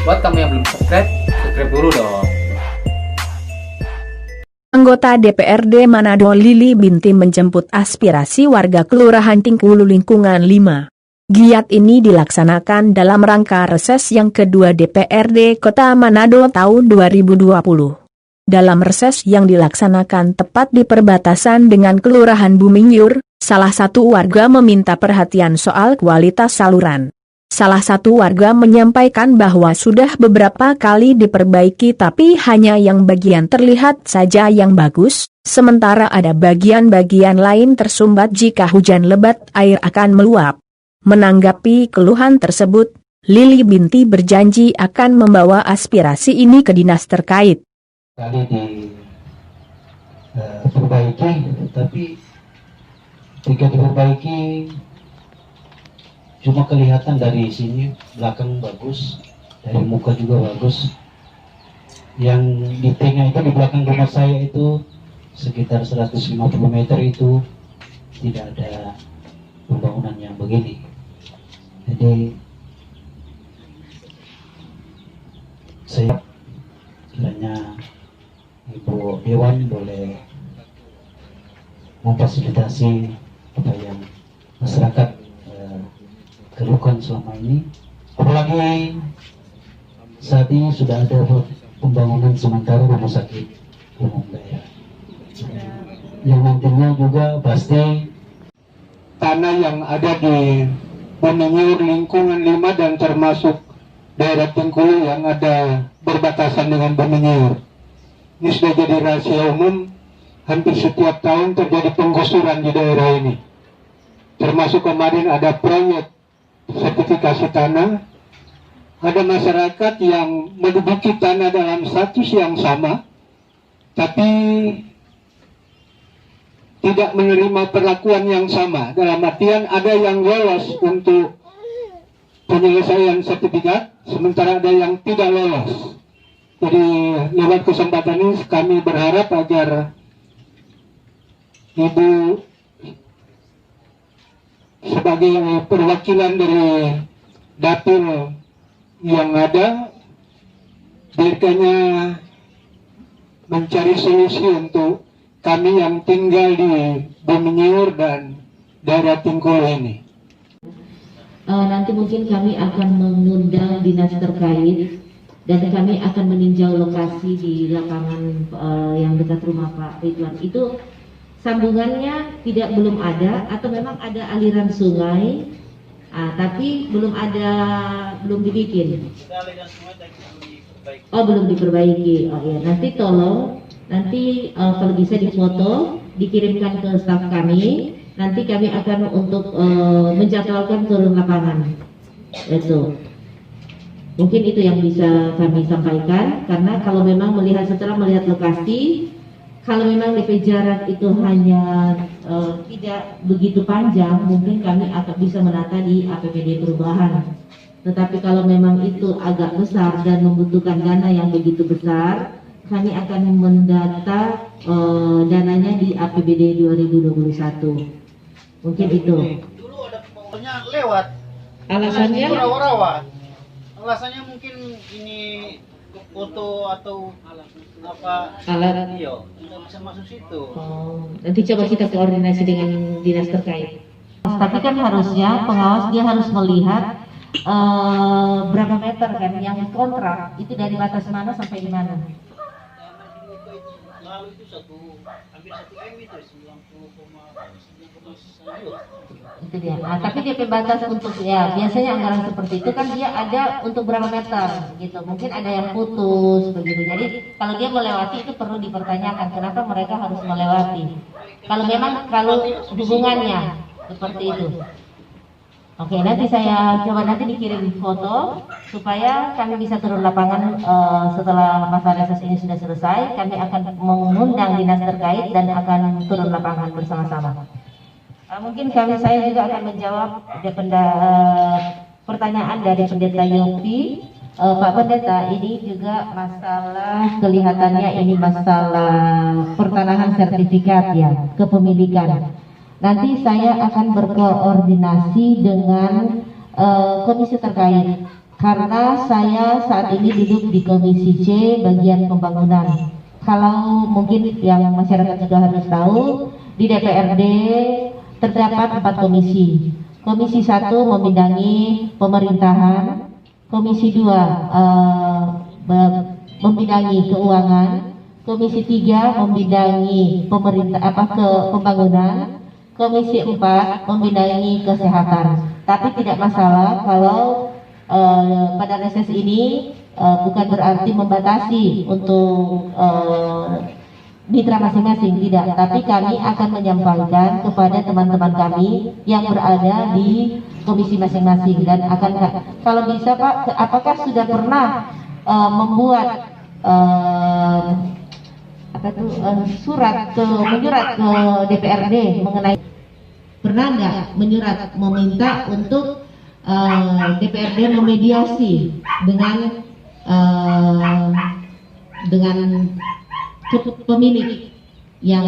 Buat kamu yang belum subscribe, subscribe dulu dong. Anggota DPRD Manado Lili Binti menjemput aspirasi warga Kelurahan Tingkulu Lingkungan 5. Giat ini dilaksanakan dalam rangka reses yang kedua DPRD Kota Manado tahun 2020. Dalam reses yang dilaksanakan tepat di perbatasan dengan Kelurahan Buminyur, salah satu warga meminta perhatian soal kualitas saluran. Salah satu warga menyampaikan bahwa sudah beberapa kali diperbaiki tapi hanya yang bagian terlihat saja yang bagus, sementara ada bagian-bagian lain tersumbat jika hujan lebat air akan meluap. Menanggapi keluhan tersebut, Lili Binti berjanji akan membawa aspirasi ini ke dinas terkait. Kali diperbaiki, tapi jika diperbaiki cuma kelihatan dari sini belakang bagus, dari muka juga bagus. Yang di tengah itu di belakang rumah saya itu sekitar 150 meter itu tidak ada pembangunan yang begini. Jadi saya kiranya Ibu Dewan boleh memfasilitasi apa yang masyarakat keluhkan selama ini, apalagi saat ini sudah ada pembangunan sementara rumah sakit umum daerah yang nantinya juga pasti tanah yang ada di Buminyur Lingkungan 5 dan termasuk daerah Tingkulu yang ada berbatasan dengan Buminyur. Ini sudah jadi rahasia umum, hampir setiap tahun terjadi penggusuran di daerah ini. Termasuk kemarin ada proyek sertifikasi tanah, ada masyarakat yang menduduki tanah dalam status yang sama, tapi tidak menerima perlakuan yang sama. Dalam artian ada yang lolos untuk penyelesaian sertifikat, sementara ada yang tidak lolos. Jadi lewat kesempatan ini kami berharap agar Ibu sebagai perwakilan dari dapil yang ada, biarkannya mencari solusi untuk kami yang tinggal di Buminyur dan daerah Tingkulu ini. Nanti mungkin kami akan mengundang dinas terkait dan kami akan meninjau lokasi di lapangan yang dekat rumah Pak Ridwan. Itu sambungannya belum ada atau memang ada aliran sungai, tapi belum dibikin. Oh, belum diperbaiki. Oh ya, nanti tolong kalau bisa difoto, dikirimkan ke staf kami. Nanti kami akan untuk menjadwalkan turun lapangan. Itu. Mungkin itu yang bisa kami sampaikan, karena kalau memang setelah melihat lokasi, kalau memang DP jarak itu hanya tidak begitu panjang, mungkin kami akan bisa menata di APBD perubahan. Tetapi kalau memang itu agak besar dan membutuhkan dana yang begitu besar, kami akan mendata dananya di APBD 2021. Mungkin itu. Dulu ada pembangunannya lewat. Alasannya? Rawa-rawa. Alasannya mungkin ini foto atau apa Alat. iya tidak bisa masuk situ. Oh, nanti coba kita koordinasi dengan dinas terkait. Tapi kan harusnya pengawas dia harus melihat berapa meter kan yang kontrak itu dari batas mana sampai di mana. Lalu itu hampir 1 M itu 90,9 Itu dia. Tapi dia batas untuk biasanya anggaran seperti itu kan dia ada untuk berapa meter gitu. Mungkin ada yang putus begitu. Jadi kalau dia melewati itu perlu dipertanyakan kenapa mereka harus melewati. Kalau hubungannya seperti itu. Oke, nanti saya coba dikirim foto supaya kami bisa turun lapangan setelah masa reses ini sudah selesai. Kami akan mengundang dinas terkait dan akan turun lapangan bersama-sama. Mungkin saya juga akan menjawab pertanyaan dari Pendeta Yopi Pak Pendeta, ini juga masalah, kelihatannya ini masalah pertanahan sertifikat ya, kepemilikan. Nanti saya akan berkoordinasi dengan komisi terkait, karena saya saat ini duduk di komisi C bagian pembangunan. Kalau mungkin yang masyarakat juga harus tahu, di DPRD terdapat 4 komisi. Komisi 1 membidangi pemerintahan, Komisi 2 membidangi keuangan, Komisi 3 membidangi pembangunan, Komisi 4 membidangi kesehatan. Tapi tidak masalah kalau pada reses ini bukan berarti membatasi untuk mitra masing-masing, tidak. Tapi kami akan menyampaikan kepada teman-teman kami yang berada di komisi masing-masing, dan akan, kalau bisa Pak, apakah sudah pernah membuat menyurat ke DPRD mengenai, pernah nggak menyurat meminta untuk DPRD memediasi dengan pemilik yang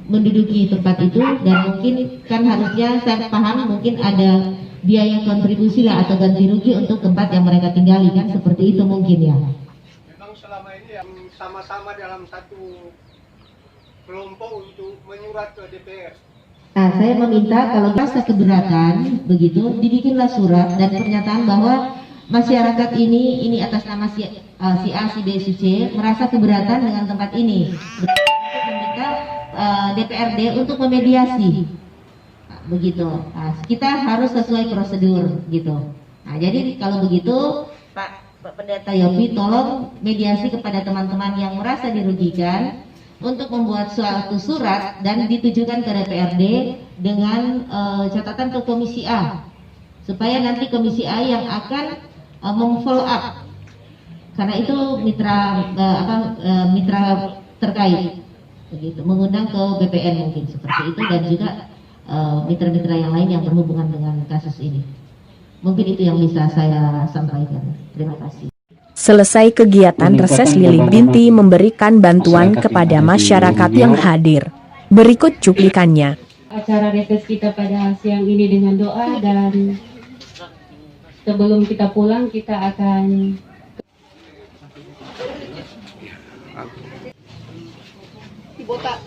menduduki tempat itu, dan mungkin kan harusnya saya paham mungkin ada biaya kontribusi lah atau ganti rugi untuk tempat yang mereka tinggali, kan seperti itu mungkin ya. Memang selama ini yang sama-sama dalam satu kelompok untuk menyurat ke DPR. Nah, saya meminta kalau rasa keberatan begitu, dibikinlah surat dan pernyataan bahwa masyarakat ini atas nama si A, si B, si C merasa keberatan dengan tempat ini. Meminta DPRD untuk memediasi, begitu. Nah, kita harus sesuai prosedur, gitu. Nah, jadi kalau begitu, Pak Pendeta Yopi, tolong mediasi kepada teman-teman yang merasa dirugikan untuk membuat suatu surat dan ditujukan ke DPRD dengan catatan ke Komisi A, supaya nanti Komisi A yang akan memfollow up, karena itu mitra terkait, begitu, mengundang ke BPN mungkin seperti itu, dan juga mitra-mitra yang lain yang berhubungan dengan kasus ini. Mungkin itu yang bisa saya sampaikan. Terima kasih. Selesai kegiatan reses, Lili Binti memberikan bantuan kepada masyarakat yang hadir. Berikut cuplikannya. Acara reses kita pada siang ini dengan doa, dan sebelum kita pulang kita akan botak.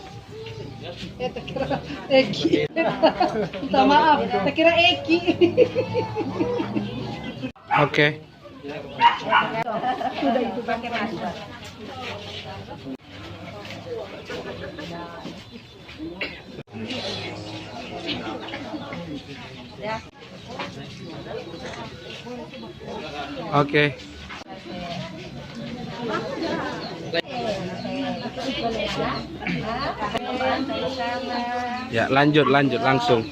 Terkira Eki. Minta maaf, terkira Eki. Oke. Sudah itu pakai masker. Oke. Ya, lanjut langsung.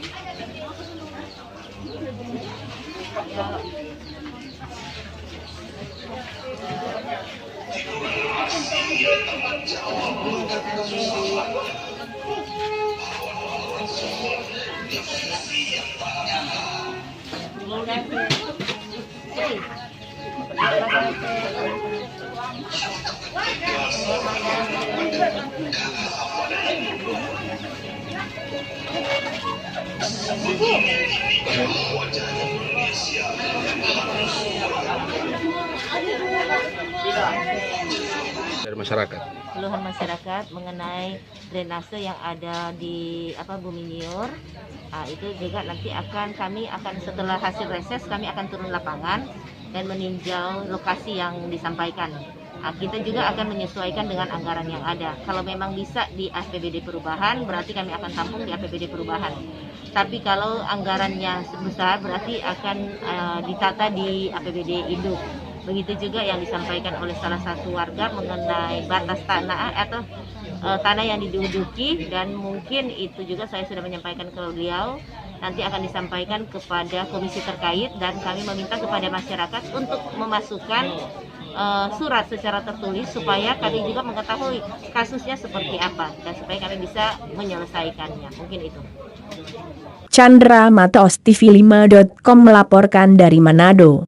Dari masyarakat. Keluhan masyarakat mengenai drainase yang ada di Buminyur. Itu juga nanti kami akan setelah hasil reses kami akan turun lapangan dan meninjau lokasi yang disampaikan. Kita juga akan menyesuaikan dengan anggaran yang ada. Kalau memang bisa di APBD perubahan, berarti kami akan tampung di APBD perubahan. Tapi kalau anggarannya sebesar, berarti akan ditata di APBD induk. Begitu juga yang disampaikan oleh salah satu warga mengenai batas tanah atau tanah yang diduduki, dan mungkin itu juga saya sudah menyampaikan ke beliau. Nanti akan disampaikan kepada komisi terkait, dan kami meminta kepada masyarakat untuk memasukkan surat secara tertulis supaya kami juga mengetahui kasusnya seperti apa dan supaya kami bisa menyelesaikannya. Mungkin itu. Chandra Matos TV5.com melaporkan dari Manado.